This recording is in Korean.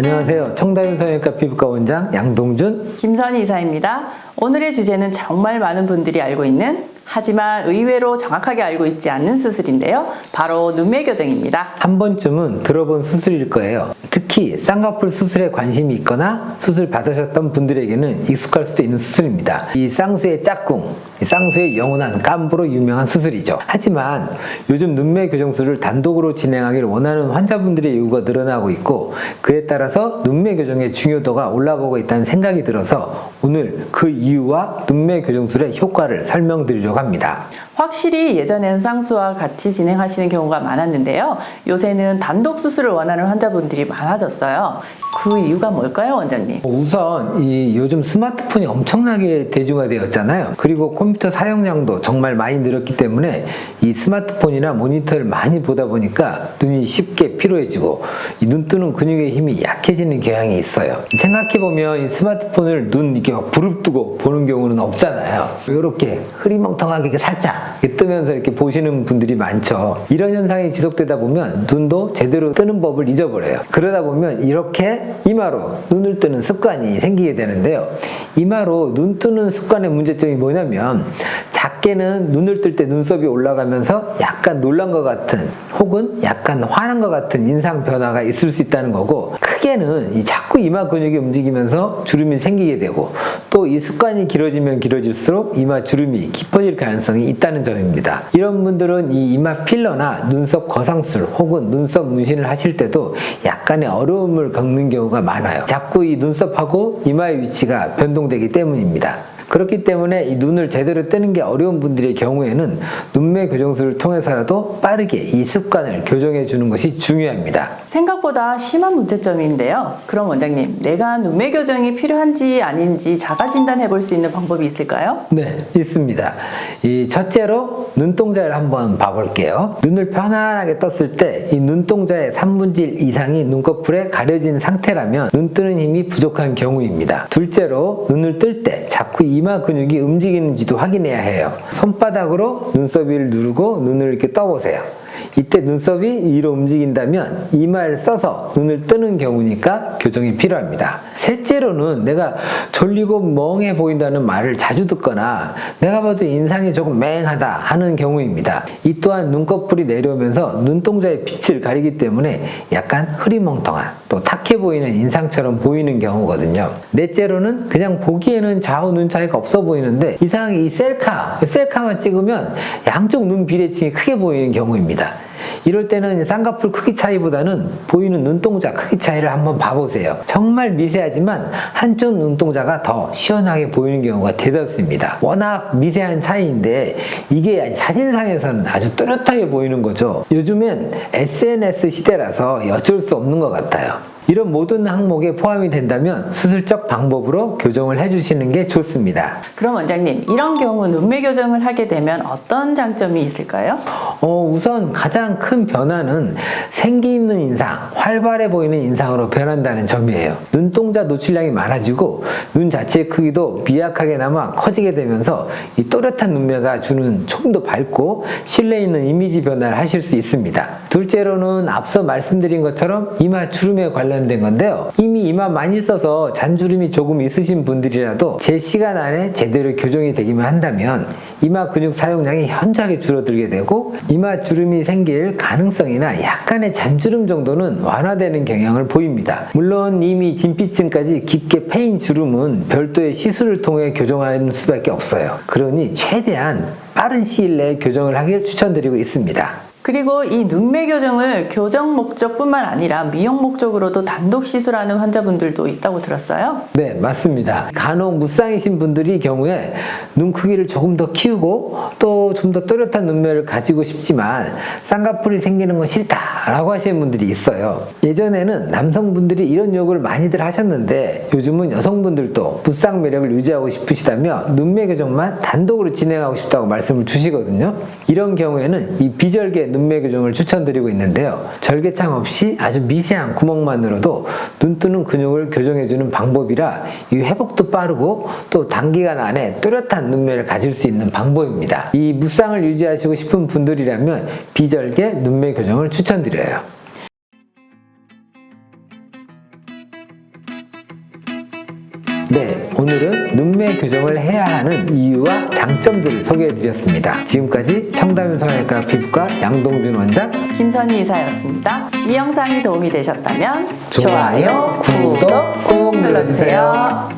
안녕하세요. 청담 성형외과 피부과 원장 양동준, 김선희 이사입니다. 오늘의 주제는 정말 많은 분들이 알고 있는, 하지만 의외로 정확하게 알고 있지 않는 수술인데요. 바로 눈매 교정입니다. 한 번쯤은 들어본 수술일 거예요. 특히 쌍꺼풀 수술에 관심이 있거나 수술 받으셨던 분들에게는 익숙할 수도 있는 수술입니다. 이 쌍수의 짝꿍, 쌍수의 영원한 깜부로 유명한 수술이죠. 하지만 요즘 눈매 교정술을 단독으로 진행하기를 원하는 환자분들의 요구가 늘어나고 있고, 그에 따라서 눈매 교정의 중요도가 올라가고 있다는 생각이 들어서 오늘 그 이유와 눈매 교정술의 효과를 설명드리려고 합니다. 확실히 예전에는 쌍수와 같이 진행하시는 경우가 많았는데요. 요새는 단독 수술을 원하는 환자분들이 많아졌어요. 그 이유가 뭘까요, 원장님? 우선 이 요즘 스마트폰이 엄청나게 대중화되었잖아요. 그리고 컴퓨터 사용량도 정말 많이 늘었기 때문에 이 스마트폰이나 모니터를 많이 보다 보니까 눈이 쉽게 피로해지고 이 눈 뜨는 근육의 힘이 약해지는 경향이 있어요. 생각해보면 이 스마트폰을 눈 이렇게 막 부릅뜨고 보는 경우는 없잖아요. 이렇게 흐리멍텅하게 살짝 뜨면서 이렇게 보시는 분들이 많죠. 이런 현상이 지속되다 보면 눈도 제대로 뜨는 법을 잊어버려요. 그러다 보면 이렇게 이마로 눈을 뜨는 습관이 생기게 되는데요. 이마로 눈 뜨는 습관의 문제점이 뭐냐면, 작게는 눈을 뜰 때 눈썹이 올라가면서 약간 놀란 것 같은 혹은 약간 화난 것 같은 인상 변화가 있을 수 있다는 거고, 크게는 자꾸 이마 근육이 움직이면서 주름이 생기게 되고, 또 이 습관이 길어지면 길어질수록 이마 주름이 깊어질 가능성이 있다는 점입니다. 이런 분들은 이 이마 필러나 눈썹 거상술 혹은 눈썹 문신을 하실 때도 약간의 어려움을 겪는 경우가 많아요. 자꾸 이 눈썹하고 이마의 위치가 변동되기 때문입니다. 그렇기 때문에 이 눈을 제대로 뜨는 게 어려운 분들의 경우에는 눈매 교정술을 통해서라도 빠르게 이 습관을 교정해 주는 것이 중요합니다. 생각보다 심한 문제점인데요. 그럼 원장님, 내가 눈매 교정이 필요한지 아닌지 자가 진단해 볼 수 있는 방법이 있을까요? 네, 있습니다. 이 첫째로 눈동자를 한번 봐볼게요. 눈을 편안하게 떴을 때 이 눈동자의 3분의 1 이상이 눈꺼풀에 가려진 상태라면 눈 뜨는 힘이 부족한 경우입니다. 둘째로 눈을 뜰 때 자꾸 이마 근육이 움직이는지도 확인해야 해요. 손바닥으로 눈썹 위를 누르고 눈을 이렇게 떠보세요. 이때 눈썹이 위로 움직인다면 이마를 써서 눈을 뜨는 경우니까 교정이 필요합니다. 셋째로는 내가 졸리고 멍해 보인다는 말을 자주 듣거나 내가 봐도 인상이 조금 맹하다 하는 경우입니다. 이 또한 눈꺼풀이 내려오면서 눈동자의 빛을 가리기 때문에 약간 흐리멍텅한, 또 탁해 보이는 인상처럼 보이는 경우거든요. 넷째로는 그냥 보기에는 좌우 눈 차이가 없어 보이는데 이상하게 이 셀카만 찍으면 양쪽 눈 비례층이 크게 보이는 경우입니다. 이럴 때는 쌍꺼풀 크기 차이보다는 보이는 눈동자 크기 차이를 한번 봐보세요. 정말 미세하지만 한쪽 눈동자가 더 시원하게 보이는 경우가 대다수입니다. 워낙 미세한 차이인데 이게 사진상에서는 아주 또렷하게 보이는 거죠. 요즘엔 SNS 시대라서 어쩔 수 없는 것 같아요. 이런 모든 항목에 포함이 된다면 수술적 방법으로 교정을 해주시는 게 좋습니다. 그럼 원장님, 이런 경우 눈매 교정을 하게 되면 어떤 장점이 있을까요? 우선 가장 큰 변화는 생기 있는 인상, 활발해 보이는 인상으로 변한다는 점이에요. 눈동자 노출량이 많아지고 눈 자체의 크기도 미약하게나마 커지게 되면서 이 또렷한 눈매가 주는 좀 더 밝고 신뢰 있는 이미지 변화를 하실 수 있습니다. 둘째로는 앞서 말씀드린 것처럼 이마 주름에 관련된 건데요. 이미 이마 많이 써서 잔주름이 조금 있으신 분들이라도 제 시간 안에 제대로 교정이 되기만 한다면 이마 근육 사용량이 현저하게 줄어들게 되고 이마 주름이 생길 가능성이나 약간의 잔주름 정도는 완화되는 경향을 보입니다. 물론 이미 진피층까지 깊게 패인 주름은 별도의 시술을 통해 교정하는 수밖에 없어요. 그러니 최대한 빠른 시일 내에 교정을 하길 추천드리고 있습니다. 그리고 이 눈매 교정을 교정 목적뿐만 아니라 미용 목적으로도 단독 시술하는 환자분들도 있다고 들었어요? 네, 맞습니다. 간혹 무쌍이신 분들이 경우에 눈 크기를 조금 더 키우고 또 좀 더 또렷한 눈매를 가지고 싶지만 쌍꺼풀이 생기는 건 싫다라고 하시는 분들이 있어요. 예전에는 남성분들이 이런 요구를 많이들 하셨는데 요즘은 여성분들도 무쌍 매력을 유지하고 싶으시다며 눈매 교정만 단독으로 진행하고 싶다고 말씀을 주시거든요. 이런 경우에는 이 비절개 눈매 교정을 추천드리고 있는데요. 절개창 없이 아주 미세한 구멍만으로도 눈 뜨는 근육을 교정해주는 방법이라 이 회복도 빠르고 또 단기간 안에 또렷한 눈매를 가질 수 있는 방법입니다. 이 무쌍을 유지하시고 싶은 분들이라면 비절개 눈매 교정을 추천드려요. 네, 오늘은 눈매 교정을 해야 하는 이유와 장점들을 소개해드렸습니다. 지금까지 청담 성형외과 피부과 양동준 원장, 김선희 이사였습니다. 이 영상이 도움이 되셨다면 좋아요, 구독 꼭 눌러주세요.